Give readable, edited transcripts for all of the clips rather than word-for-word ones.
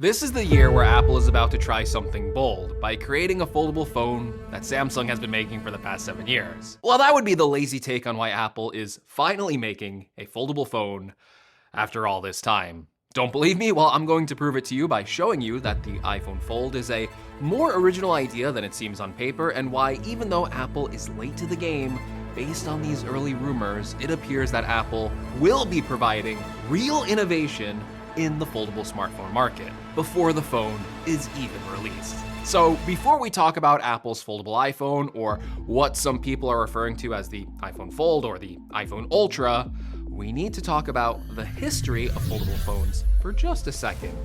This is the year where Apple is about to try something bold by creating a foldable phone that Samsung has been making for the past 7 years. Well, that would be the lazy take on why Apple is finally making a foldable phone after all this time. Don't believe me? Well, I'm going to prove it to you by showing you that the iPhone Fold is a more original idea than it seems on paper, and why, even though Apple is late to the game, based on these early rumors, it appears that Apple will be providing real innovation in the foldable smartphone market before the phone is even released. So before we talk about Apple's foldable iPhone, or what some people are referring to as the iPhone Fold or the iPhone Ultra, we need to talk about the history of foldable phones for just a second.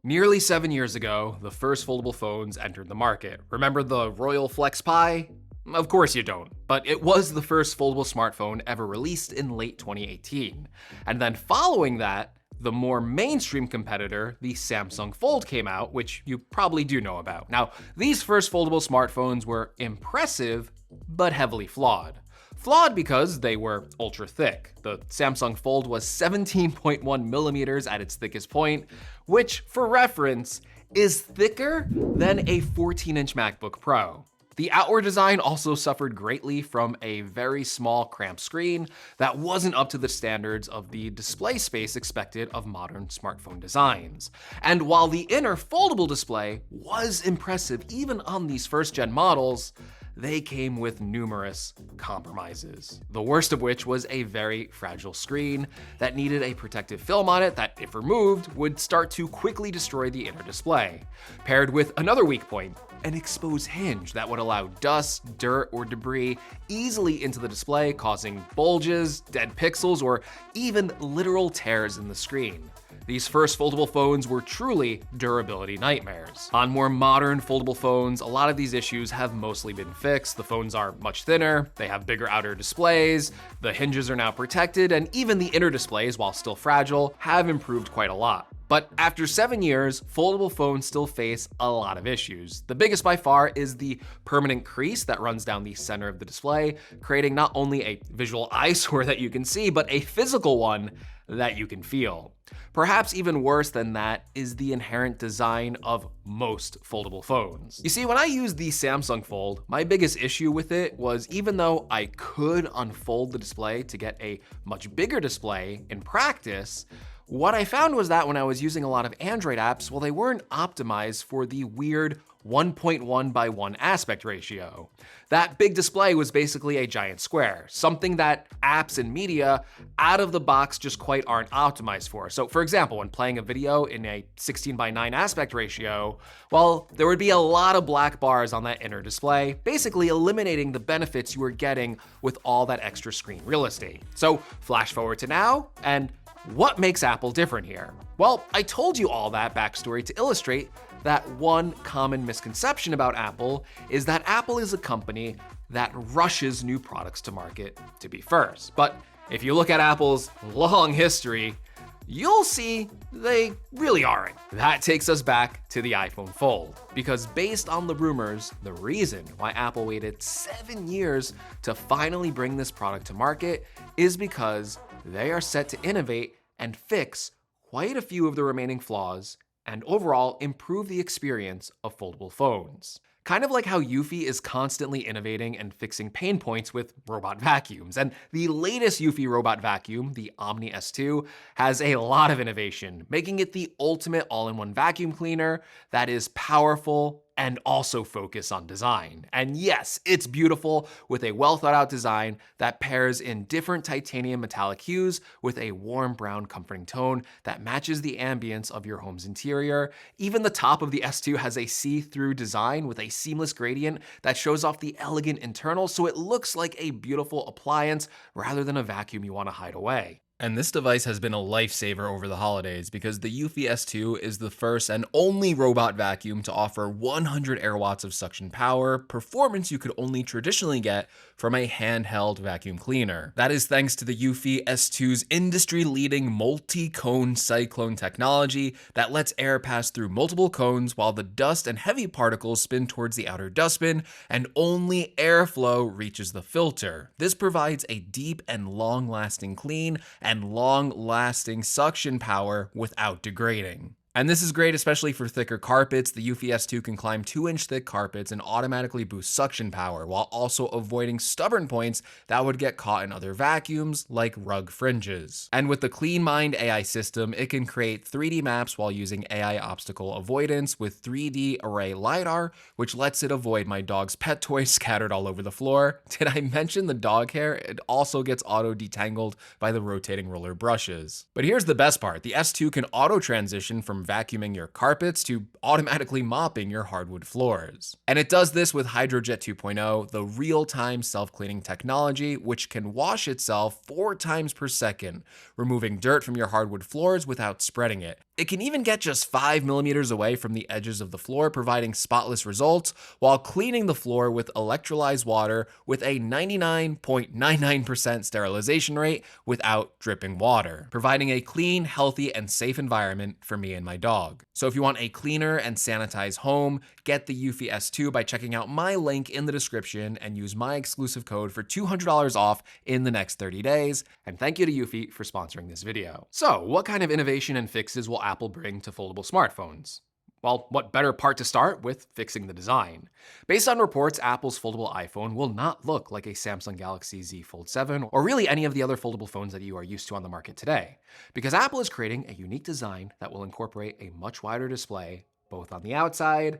Nearly 7 years ago, the first foldable phones entered the market. Remember the Royal Flex Pi? Of course you don't, but it was the first foldable smartphone ever released in late 2018. And then following that, the more mainstream competitor, the Samsung Fold, came out, which you probably do know about. Now, these first foldable smartphones were impressive, but heavily flawed. Flawed because they were ultra thick. The Samsung Fold was 17.1 millimeters at its thickest point, which, for reference, is thicker than a 14-inch MacBook Pro. The outward design also suffered greatly from a very small, cramped screen that wasn't up to the standards of the display space expected of modern smartphone designs. And while the inner foldable display was impressive even on these first-gen models, they came with numerous compromises. The worst of which was a very fragile screen that needed a protective film on it that, if removed, would start to quickly destroy the inner display, paired with another weak point: an exposed hinge that would allow dust, dirt, or debris easily into the display, causing bulges, dead pixels, or even literal tears in the screen. These first foldable phones were truly durability nightmares. On more modern foldable phones, a lot of these issues have mostly been fixed. The phones are much thinner, they have bigger outer displays, the hinges are now protected, and even the inner displays, while still fragile, have improved quite a lot. But after 7 years, foldable phones still face a lot of issues. The biggest by far is the permanent crease that runs down the center of the display, creating not only a visual eyesore that you can see, but a physical one that you can feel. Perhaps even worse than that is the inherent design of most foldable phones. You see, when I used the Samsung Fold, my biggest issue with it was, even though I could unfold the display to get a much bigger display in practice, what I found was that when I was using a lot of Android apps, well, they weren't optimized for the weird 1.1 by 1 aspect ratio. That big display was basically a giant square, something that apps and media out of the box just quite aren't optimized for. So for example, when playing a video in a 16 by 9 aspect ratio, well, there would be a lot of black bars on that inner display, basically eliminating the benefits you were getting with all that extra screen real estate. So flash forward to now, and what makes Apple different here? Well, I told you all that backstory to illustrate that one common misconception about Apple is that Apple is a company that rushes new products to market to be first. But if you look at Apple's long history, you'll see they really aren't. That takes us back to the iPhone Fold, because based on the rumors, the reason why Apple waited 7 years to finally bring this product to market is because they are set to innovate and fix quite a few of the remaining flaws and overall improve the experience of foldable phones. Kind of like how Eufy is constantly innovating and fixing pain points with robot vacuums. And the latest Eufy robot vacuum, the Omni S2, has a lot of innovation, making it the ultimate all-in-one vacuum cleaner that is powerful and also focus on design. And yes, it's beautiful, with a well thought out design that pairs in different titanium metallic hues with a warm brown comforting tone that matches the ambience of your home's interior. Even the top of the S2 has a see-through design with a seamless gradient that shows off the elegant internals, so it looks like a beautiful appliance rather than a vacuum you want to hide away. And this device has been a lifesaver over the holidays because the Yui S2 is the first and only robot vacuum to offer 100 air watts of suction power, performance you could only traditionally get from a handheld vacuum cleaner. That is thanks to the Yui S2's industry-leading multi-cone cyclone technology that lets air pass through multiple cones while the dust and heavy particles spin towards the outer dustbin and only airflow reaches the filter. This provides a deep and long-lasting clean and long-lasting suction power without degrading. And this is great especially for thicker carpets. The Yui S2 can climb 2-inch thick carpets and automatically boost suction power, while also avoiding stubborn points that would get caught in other vacuums, like rug fringes. And with the CleanMind AI system, it can create 3D maps while using AI obstacle avoidance with 3D array LiDAR, which lets it avoid my dog's pet toys scattered all over the floor. Did I mention the dog hair? It also gets auto-detangled by the rotating roller brushes. But here's the best part. The S2 can auto-transition from vacuuming your carpets to automatically mopping your hardwood floors. And it does this with HydroJet 2.0, the real-time self-cleaning technology, which can wash itself 4 times per second, removing dirt from your hardwood floors without spreading it. It can even get just 5 millimeters away from the edges of the floor, providing spotless results while cleaning the floor with electrolyzed water with a 99.99% sterilization rate without dripping water, providing a clean, healthy, and safe environment for me and my dog. So if you want a cleaner and sanitized home, get the Yui S2 by checking out my link in the description and use my exclusive code for $200 off in the next 30 days. And thank you to Yui for sponsoring this video. So what kind of innovation and fixes will Apple bring to foldable smartphones? Well, what better part to start with fixing the design? Based on reports, Apple's foldable iPhone will not look like a Samsung Galaxy Z Fold 7 or really any of the other foldable phones that you are used to on the market today, because Apple is creating a unique design that will incorporate a much wider display both on the outside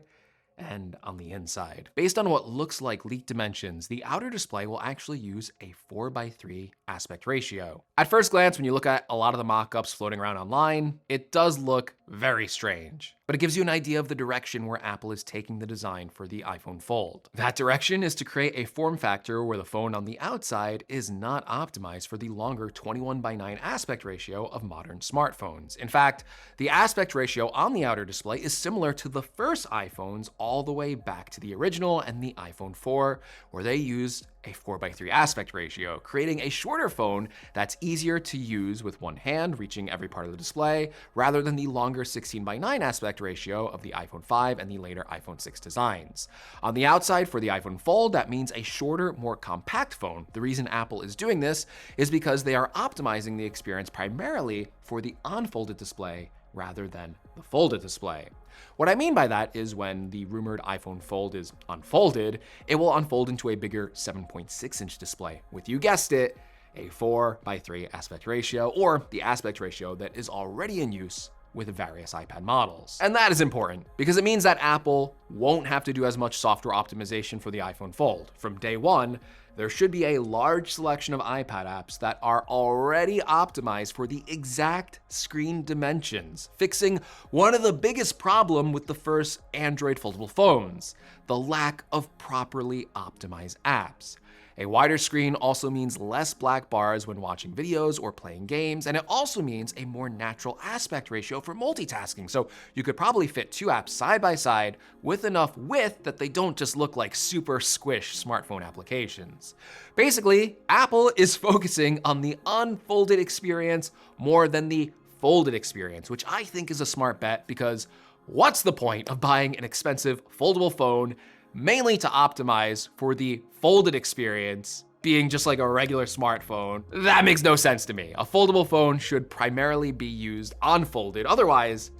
and on the inside. Based on what looks like leaked dimensions, the outer display will actually use a 4:3 aspect ratio. At first glance, when you look at a lot of the mock-ups floating around online, it does look very strange, but it gives you an idea of the direction where Apple is taking the design for the iPhone Fold. That direction is to create a form factor where the phone on the outside is not optimized for the longer 21:9 aspect ratio of modern smartphones. In fact, the aspect ratio on the outer display is similar to the first iPhones all the way back to the original and the iPhone 4, where they used a 4:3 aspect ratio, creating a shorter phone that's easier to use with one hand, reaching every part of the display, rather than the longer 16:9 aspect ratio of the iPhone 5 and the later iPhone 6 designs. On the outside for the iPhone Fold, that means a shorter, more compact phone. The reason Apple is doing this is because they are optimizing the experience primarily for the unfolded display rather than the folded display. What I mean by that is when the rumored iPhone Fold is unfolded, it will unfold into a bigger 7.6-inch display with, you guessed it, a 4:3 aspect ratio, or the aspect ratio that is already in use with various iPad models. And that is important because it means that Apple won't have to do as much software optimization for the iPhone Fold. From day one, there should be a large selection of iPad apps that are already optimized for the exact screen dimensions, fixing one of the biggest problems with the first Android foldable phones, the lack of properly optimized apps. A wider screen also means less black bars when watching videos or playing games, and it also means a more natural aspect ratio for multitasking. So you could probably fit 2 apps side by side with enough width that they don't just look like super squish smartphone applications. Basically, Apple is focusing on the unfolded experience more than the folded experience, which I think is a smart bet, because what's the point of buying an expensive foldable phone mainly to optimize for the folded experience being just like a regular smartphone? That makes no sense to me. A foldable phone should primarily be used unfolded. Otherwise,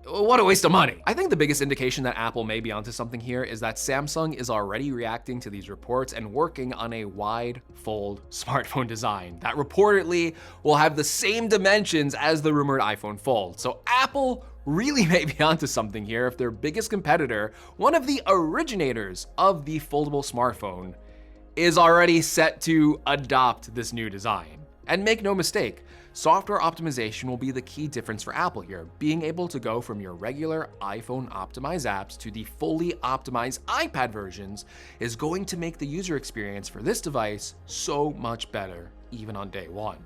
what a waste of money. I think the biggest indication that Apple may be onto something here is that Samsung is already reacting to these reports and working on a wide fold smartphone design that reportedly will have the same dimensions as the rumored iPhone Fold. So Apple really may be onto something here if their biggest competitor, one of the originators of the foldable smartphone, is already set to adopt this new design. And make no mistake, software optimization will be the key difference for Apple here. Being able to go from your regular iPhone optimized apps to the fully optimized iPad versions is going to make the user experience for this device so much better, even on day one.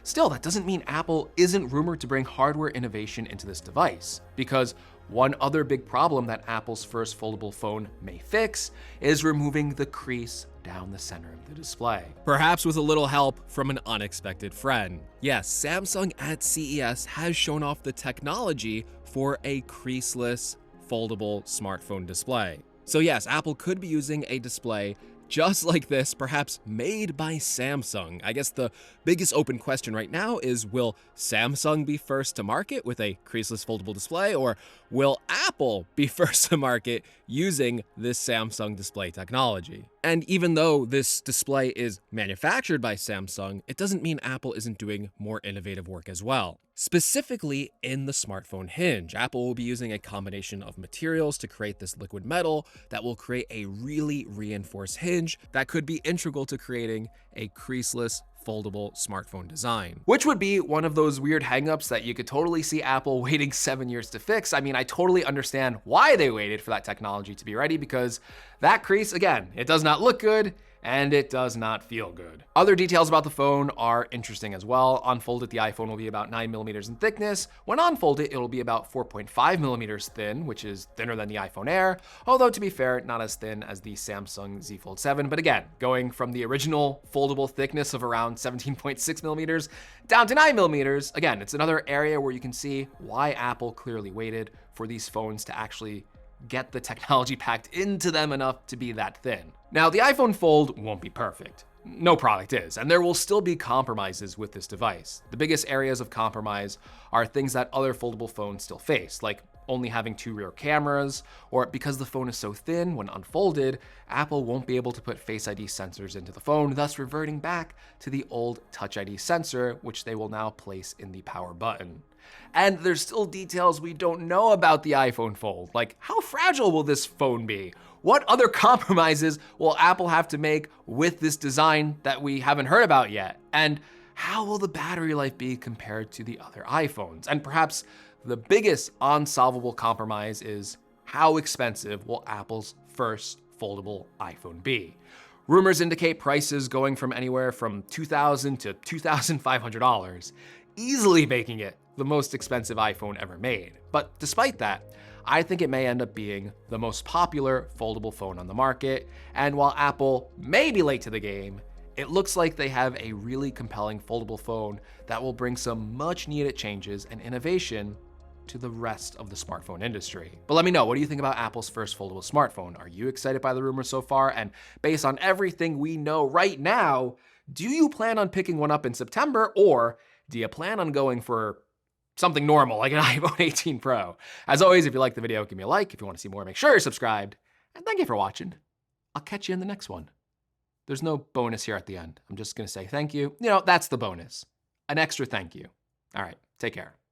Still, that doesn't mean Apple isn't rumored to bring hardware innovation into this device, because one other big problem that Apple's first foldable phone may fix is removing the crease down the center of the display. Perhaps with a little help from an unexpected friend. Yes, Samsung at CES has shown off the technology for a creaseless foldable smartphone display. So yes, Apple could be using a display just like this, perhaps made by Samsung. I guess the biggest open question right now is, will Samsung be first to market with a creaseless foldable display, or will Apple be first to market using this Samsung display technology? And even though this display is manufactured by Samsung, it doesn't mean Apple isn't doing more innovative work as well. Specifically in the smartphone hinge, Apple will be using a combination of materials to create this liquid metal that will create a really reinforced hinge that could be integral to creating a creaseless foldable smartphone design. Which would be one of those weird hangups that you could totally see Apple waiting 7 years to fix. I mean, I totally understand why they waited for that technology to be ready, because that crease, again, it does not look good and it does not feel good. Other details about the phone are interesting as well. Unfolded, the iPhone will be about 9mm in thickness. When unfolded, it'll be about 4.5mm thin, which is thinner than the iPhone Air, although to be fair, not as thin as the Samsung Z Fold 7. But again, going from the original foldable thickness of around 17.6mm down to 9mm, again, it's another area where you can see why Apple clearly waited for these phones to actually get the technology packed into them enough to be that thin. Now, the iPhone Fold won't be perfect. No product is, and there will still be compromises with this device. The biggest areas of compromise are things that other foldable phones still face, like only having 2 rear cameras, or because the phone is so thin, when unfolded, Apple won't be able to put Face ID sensors into the phone, thus reverting back to the old Touch ID sensor, which they will now place in the power button. And there's still details we don't know about the iPhone Fold, like how fragile will this phone be? What other compromises will Apple have to make with this design that we haven't heard about yet? And how will the battery life be compared to the other iPhones? And perhaps the biggest unsolvable compromise is, how expensive will Apple's first foldable iPhone be? Rumors indicate prices going from anywhere from $2,000 to $2,500, easily making it the most expensive iPhone ever made. But despite that, I think it may end up being the most popular foldable phone on the market. And while Apple may be late to the game, it looks like they have a really compelling foldable phone that will bring some much needed changes and innovation to the rest of the smartphone industry. But let me know, what do you think about Apple's first foldable smartphone? Are you excited by the rumors so far? And based on everything we know right now, do you plan on picking one up in September, or do you plan on going for something normal like an iPhone 18 Pro? As always, if you like the video, give me a like. If you want to see more, make sure you're subscribed. And thank you for watching. I'll catch you in the next one. There's no bonus here at the end. I'm just gonna say thank you. You know, that's the bonus. An extra thank you. All right, take care.